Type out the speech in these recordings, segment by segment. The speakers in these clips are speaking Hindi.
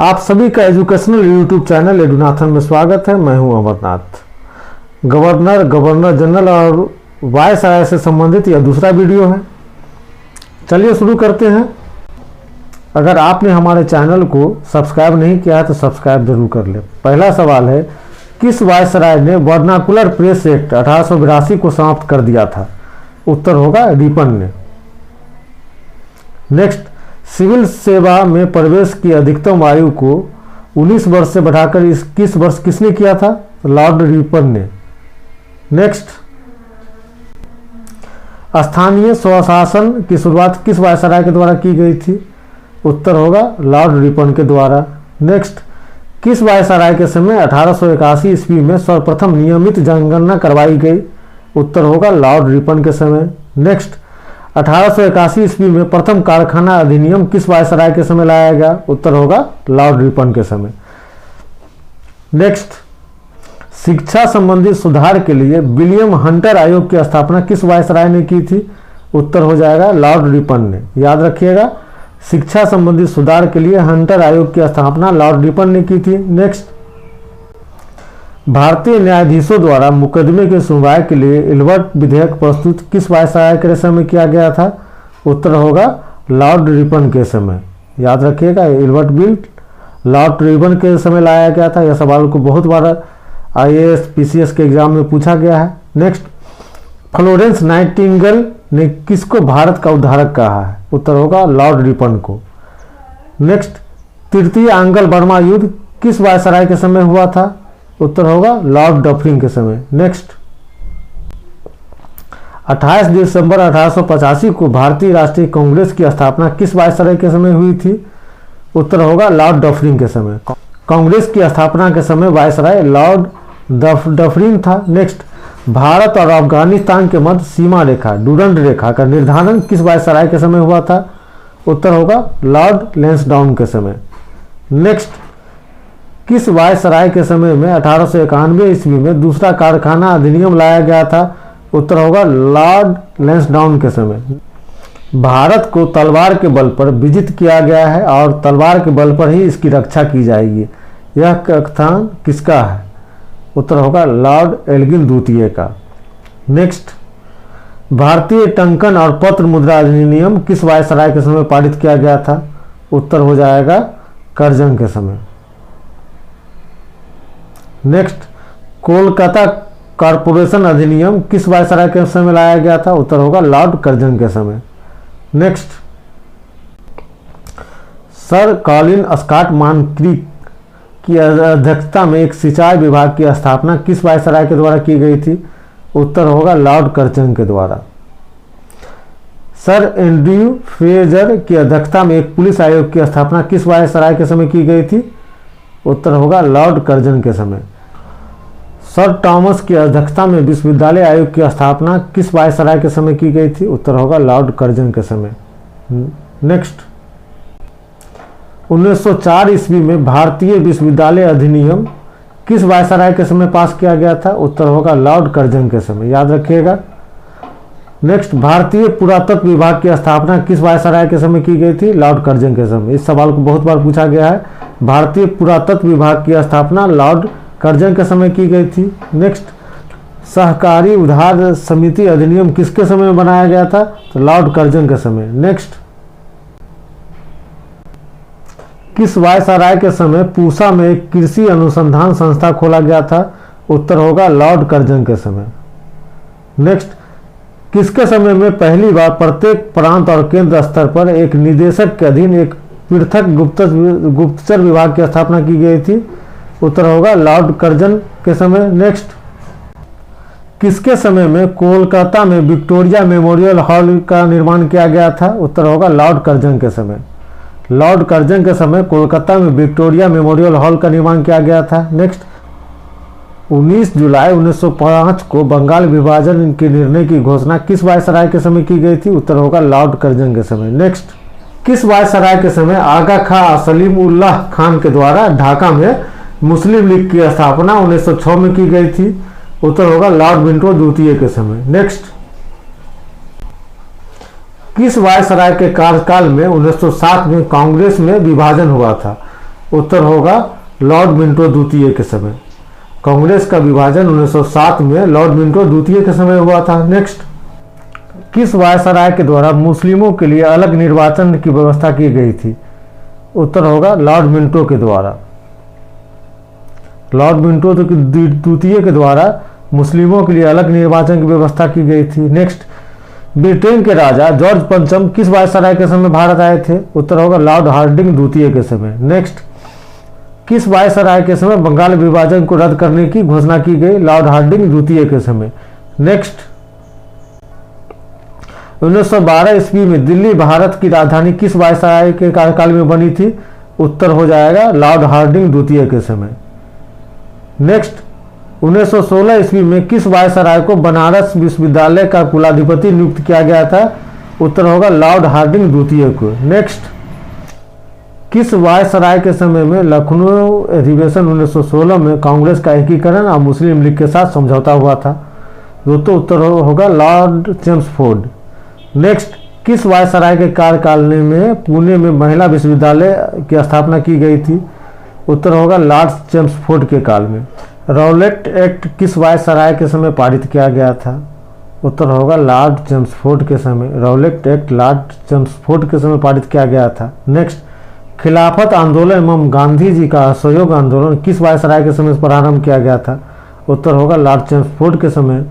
आप सभी का एजुकेशनल यूट्यूब चैनल एडुनाथन में स्वागत है। मैं हूं अमरनाथ। गवर्नर जनरल और वायसराय से संबंधित यह दूसरा वीडियो है। चलिए शुरू करते हैं। अगर आपने हमारे चैनल को सब्सक्राइब नहीं किया है तो सब्सक्राइब जरूर कर लें। पहला सवाल है, किस वायसराय ने वर्नाकुलर प्रेस एक्ट 1882 को समाप्त कर दिया था? उत्तर होगा रिपन ने। नेक्स्ट, सिविल सेवा में प्रवेश की अधिकतम आयु को 19 वर्ष से बढ़ाकर 21 वर्ष किसने किया था? लॉर्ड रिपन ने। नेक्स्ट, स्थानीय स्वशासन की शुरुआत किस वायसराय के द्वारा की गई थी? उत्तर होगा लॉर्ड रिपन के द्वारा। नेक्स्ट, किस वायसराय के समय 1881 ईस्वी में सर्वप्रथम नियमित जनगणना करवाई गई? उत्तर होगा लॉर्ड रिपन के समय। नेक्स्ट, 1881 ईस्वी में प्रथम कारखाना अधिनियम किस वायसराय के समय लाया गया? उत्तर होगा लॉर्ड रिपन के समय। नेक्स्ट, शिक्षा संबंधी सुधार के लिए विलियम हंटर आयोग की स्थापना किस वायसराय ने की थी? उत्तर हो जाएगा लॉर्ड रिपन ने। याद रखिएगा, शिक्षा संबंधी सुधार के लिए हंटर आयोग की स्थापना लॉर्ड रिपन ने की थी। नेक्स्ट, भारतीय न्यायाधीशों द्वारा मुकदमे की सुनवाई के लिए इल्बर्ट विधेयक प्रस्तुत किस वायसराय के समय किया गया था? उत्तर होगा लॉर्ड रिपन के समय। याद रखिएगा, इल्बर्ट बिल लॉर्ड रिपन के समय लाया गया था। यह सवाल को बहुत बार IAS PCS के एग्जाम में पूछा गया है। नेक्स्ट, फ्लोरेंस नाइटिंगेल ने किसको भारत का उद्धारक कहा है? उत्तर होगा लॉर्ड रिपन को। नेक्स्ट, तृतीय आंग्ल बर्मा युद्ध किस वायसराय के समय हुआ था? उत्तर होगा लॉर्ड डफरिन के समय। नेक्स्ट, 28 दिसंबर 1885 को भारतीय राष्ट्रीय कांग्रेस की स्थापना किस वायसराय के समय हुई थी? उत्तर होगा लॉर्ड डफरिन के समय। कांग्रेस की स्थापना के समय वायसराय लॉर्ड डफरिन था। नेक्स्ट, भारत और अफगानिस्तान के मध्य सीमा रेखा डूरंड रेखा का निर्धारण किस वायसराय के समय हुआ था? उत्तर होगा लॉर्ड लैंसडाउन के समय। नेक्स्ट, किस वायसराय के समय में 1891 ईस्वी में दूसरा कारखाना अधिनियम लाया गया था? उत्तर होगा लॉर्ड लैंसडाउन के समय। भारत को तलवार के बल पर विजित किया गया है और तलवार के बल पर ही इसकी रक्षा की जाएगी। यह कथन किसका है? उत्तर होगा लॉर्ड एल्गिन द्वितीय का। नेक्स्ट, भारतीय टंकन और पत्र मुद्रा अधिनियम किस वायसराय के समय पारित किया गया था? उत्तर हो जाएगा करजन के समय। नेक्स्ट, कोलकाता कॉरपोरेशन अधिनियम किस वायसराय के समय लाया गया था? उत्तर होगा लॉर्ड कर्जन के समय। नेक्स्ट, सर कॉलिन स्कॉट मॉन्क्रीक की अध्यक्षता में एक सिंचाई विभाग की स्थापना किस वायसराय के द्वारा की गई थी? उत्तर होगा लॉर्ड कर्जन के द्वारा। सर एंड्रयू फ्रेजर की अध्यक्षता में एक पुलिस आयोग की स्थापना किस वायसराय के समय की गई थी? उत्तर होगा लॉर्ड कर्जन के समय। सर टॉमस की अध्यक्षता में विश्वविद्यालय आयोग की स्थापना किस वायसराय के समय की गई थी? उत्तर होगा लॉर्ड कर्जन के समय। नेक्स्ट, 1904 ईस्वी में भारतीय विश्वविद्यालय अधिनियम किस वायसराय के समय पास किया गया था? उत्तर होगा लॉर्ड कर्जन के समय। याद रखिएगा। नेक्स्ट, भारतीय पुरातत्व विभाग की स्थापना किस वायसराय के समय की गई थी? लॉर्ड कर्जन के समय। इस सवाल को बहुत बार पूछा गया है। भारतीय पुरातत्व विभाग की स्थापना लॉर्ड कर्जन के समय की गई थी। नेक्स्ट, सहकारी उधार समिति अधिनियम किसके समय में बनाया गया था? तो लॉर्ड कर्जन के समय। नेक्स्ट, किस वायसराय के समय पूसा में एक कृषि अनुसंधान संस्था खोला गया था? उत्तर होगा लॉर्ड कर्जन के समय। नेक्स्ट, किसके समय में पहली बार प्रत्येक प्रांत और केंद्र स्तर पर एक निदेशक के अधीन एक पृथक गुप्तचर विभाग की स्थापना की गई थी? उत्तर होगा लॉर्ड कर्जन के समय। नेक्स्ट, किसके समय में कोलकाता में विक्टोरिया मेमोरियल हॉल का निर्माण किया गया था? उत्तर होगा लॉर्ड कर्जन के समय। लॉर्ड कर्जन के समय कोलकाता में विक्टोरिया मेमोरियल हॉल का निर्माण किया गया था। नेक्स्ट, 19 जुलाई 1905 को बंगाल विभाजन के निर्णय की घोषणा किस वायसराय के समय की गई थी? उत्तर होगा लॉर्ड कर्जन के समय। नेक्स्ट, किस वायसराय के समय आगा खां सलीम उल्लाह खान के द्वारा ढाका में मुस्लिम लीग की स्थापना 1906 में की गई थी? उत्तर होगा लॉर्ड विंटो द्वितीय के समय। नेक्स्ट, किस वायसराय के कार्यकाल में 1907 में कांग्रेस में विभाजन हुआ था? उत्तर होगा लॉर्ड मिंटो द्वितीय के समय। कांग्रेस का विभाजन 1907 में लॉर्ड मिंटो द्वितीय के समय हुआ था। नेक्स्ट, किस वायसराय के द्वारा मुस्लिमों के लिए अलग निर्वाचन की व्यवस्था की गई थी? उत्तर होगा लॉर्ड मिंटो के द्वारा। लॉर्ड मिंटो द्वितीय के द्वारा मुस्लिमों के लिए अलग निर्वाचन की व्यवस्था की गई थी। नेक्स्ट, ब्रिटेन के राजा जॉर्ज पंचम किस वायसराय के समय भारत आए थे? उत्तर होगा लॉर्ड हार्डिंग द्वितीय के समय। नेक्स्ट, किस वायसराय के समय बंगाल विभाजन को रद्द करने की घोषणा की गई? लॉर्ड हार्डिंग द्वितीय के समय। नेक्स्ट, 1912 ईस्वी में दिल्ली भारत की राजधानी किस वायसराय के कार्यकाल में बनी थी? उत्तर हो जाएगा लॉर्ड हार्डिंग द्वितीय के समय। नेक्स्ट, 1916 ईस्वी में किस वायसराय को बनारस विश्वविद्यालय का कुलाधिपति नियुक्त किया गया था? उत्तर होगा लॉर्ड हार्डिंग द्वितीय को। नेक्स्ट, किस वायसराय के समय में लखनऊ अधिवेशन 1916 में कांग्रेस का एकीकरण और मुस्लिम लीग के साथ समझौता हुआ था? दोस्तों उत्तर होगा लॉर्ड चेम्सफोर्ड। नेक्स्ट, किस वायसराय के कार्यकाल में पुणे में महिला विश्वविद्यालय की स्थापना की गई थी? उत्तर होगा लॉर्ड चेम्सफोर्ड के काल में। रॉलेट एक्ट किस वायसराय के समय पारित किया गया था? उत्तर होगा लॉर्ड चेम्सफोर्ड के समय। रॉलेट एक्ट लॉर्ड चेम्सफोर्ड के समय पारित किया गया था। नेक्स्ट, खिलाफत आंदोलन एवं गांधी जी का असहयोग आंदोलन किस वायसराय के समय प्रारंभ किया गया था? उत्तर होगा लॉर्ड चेम्सफोर्ड के समय।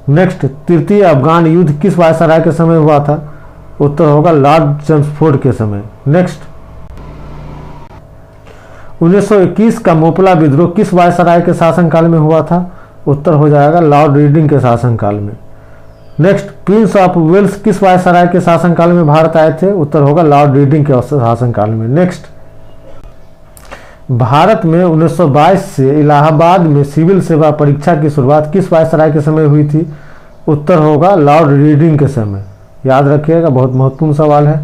नेक्स्ट, तृतीय अफगान युद्ध किस वायसराय के समय हुआ था? उत्तर होगा लॉर्ड चेम्सफोर्ड के समय। नेक्स्ट, 1921 का मोपला विद्रोह किस वायसराय के शासनकाल में हुआ था? उत्तर हो जाएगा लॉर्ड रीडिंग के शासनकाल में। नेक्स्ट, प्रिंस ऑफ वेल्स किस वायसराय के शासनकाल में भारत आए थे? उत्तर होगा लॉर्ड रीडिंग के शासनकाल में। नेक्स्ट, भारत में 1922 से इलाहाबाद में सिविल सेवा परीक्षा की शुरुआत किस वायसराय के समय हुई थी? उत्तर होगा लॉर्ड रीडिंग के समय। याद रखिएगा, बहुत महत्वपूर्ण सवाल है।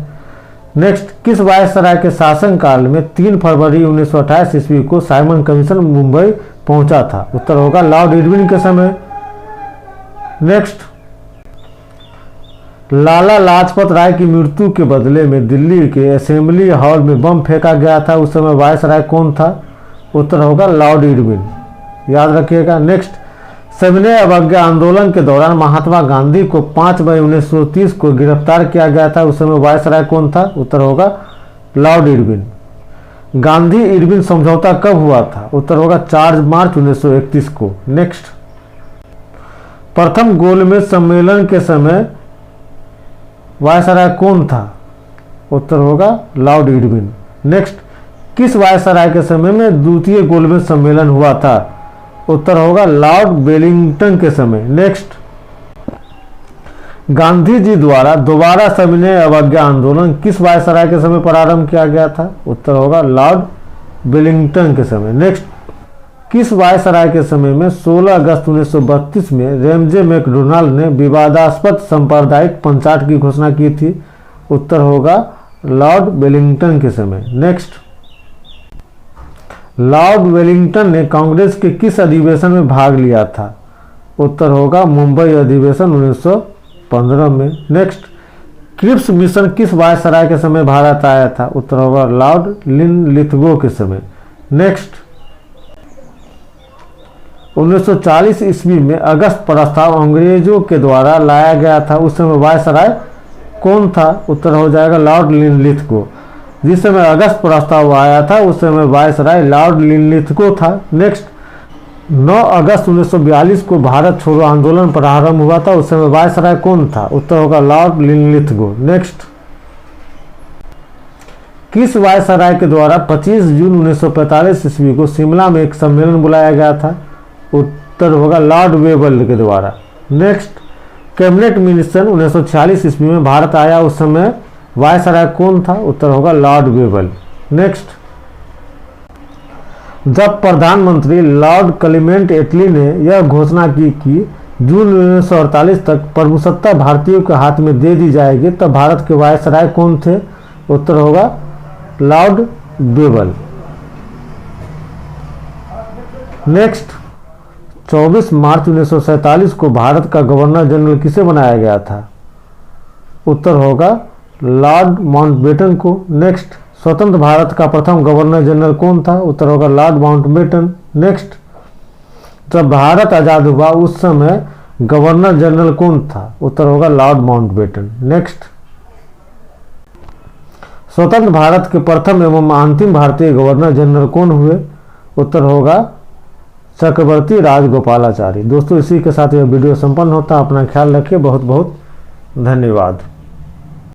नेक्स्ट, किस वायसराय के शासनकाल में 3 फरवरी 1928 ईस्वी को साइमन कमीशन मुंबई पहुंचा था? उत्तर होगा लॉर्ड इरविन के समय। नेक्स्ट, लाला लाजपत राय की मृत्यु के बदले में दिल्ली के असेंबली हॉल में बम फेंका गया था, उस समय वायसराय कौन था? उत्तर होगा लॉर्ड इरविन। याद रखिएगा। नेक्स्ट, सविनय अवज्ञा आंदोलन के दौरान महात्मा गांधी को 5 मई 1930 को गिरफ्तार किया गया था, उस समय वायसराय कौन था? उत्तर होगा लॉर्ड इरविन। गांधी इरविन समझौता कब हुआ था? उत्तर होगा 4 मार्च 1931 को। नेक्स्ट, प्रथम गोलमेज सम्मेलन के समय वायसराय कौन था? उत्तर होगा लॉर्ड इरविन। नेक्स्ट, किस वायसराय के समय में द्वितीय गोलमेज सम्मेलन हुआ था? उत्तर होगा लॉर्ड वेलिंगटन के समय। नेक्स्ट, गांधी जी द्वारा दोबारा सविनय अवज्ञा आंदोलन किस वायसराय के समय प्रारंभ किया गया था? उत्तर होगा लॉर्ड वेलिंगटन के समय। नेक्स्ट, किस वायसराय के समय में 16 अगस्त 1932 में रैमजे मैकडोनाल्ड ने विवादास्पद सांप्रदायिक पंचायत की घोषणा की थी? उत्तर होगा लॉर्ड वेलिंगटन के समय। नेक्स्ट, लॉर्ड वेलिंगटन ने कांग्रेस के किस अधिवेशन में भाग लिया था? उत्तर होगा मुंबई अधिवेशन 1915 में। नेक्स्ट, क्रिप्स मिशन किस वायसराय के समय भारत आया था? उत्तर होगा लॉर्ड लिनलिथगो के समय। नेक्स्ट, 1940 ईस्वी में अगस्त प्रस्ताव अंग्रेजों के द्वारा लाया गया था, उस समय वायसराय कौन था? उत्तर हो जाएगा लॉर्ड लिनलिथगो। जिस समय अगस्त प्रस्ताव आया था उस समय वायसराय लॉर्ड लिनलिथगो था। नेक्स्ट, 9 अगस्त 1942 को भारत छोड़ो आंदोलन प्रारंभ हुआ था, उस समय वायसराय कौन था? उत्तर होगा लॉर्ड लिनलिथगो। नेक्स्ट, किस वायसराय के द्वारा 25 जून 1945 ईस्वी को शिमला में एक सम्मेलन बुलाया गया था? उत्तर होगा लॉर्ड वेबल के द्वारा। नेक्स्ट, कैबिनेट मिशन 1946 ईस्वी में भारत आया, उस समय वायसराय कौन था? उत्तर होगा लॉर्ड वेबल। नेक्स्ट, जब प्रधानमंत्री लॉर्ड क्लेमेंट एटली ने यह घोषणा की कि जून 1948 तक प्रभुसत्ता भारतीयों के हाथ में दे दी जाएगी, तब भारत के वायसराय कौन थे? उत्तर होगा लॉर्ड वेबल। नेक्स्ट, 24 मार्च 1947 को भारत का गवर्नर जनरल किसे बनाया गया था? उत्तर होगा लॉर्ड माउंटबेटन को। नेक्स्ट, स्वतंत्र भारत का प्रथम गवर्नर जनरल कौन था? उत्तर होगा लॉर्ड माउंटबेटन। नेक्स्ट, जब भारत आजाद हुआ उस समय गवर्नर जनरल कौन था? उत्तर होगा लॉर्ड माउंटबेटन। नेक्स्ट, स्वतंत्र भारत के प्रथम एवं अंतिम भारतीय गवर्नर जनरल कौन हुए? उत्तर होगा चक्रवर्ती राजगोपालाचारी। दोस्तों, इसी के साथ यह वीडियो संपन्न होता है। अपना ख्याल रखिए। बहुत बहुत धन्यवाद।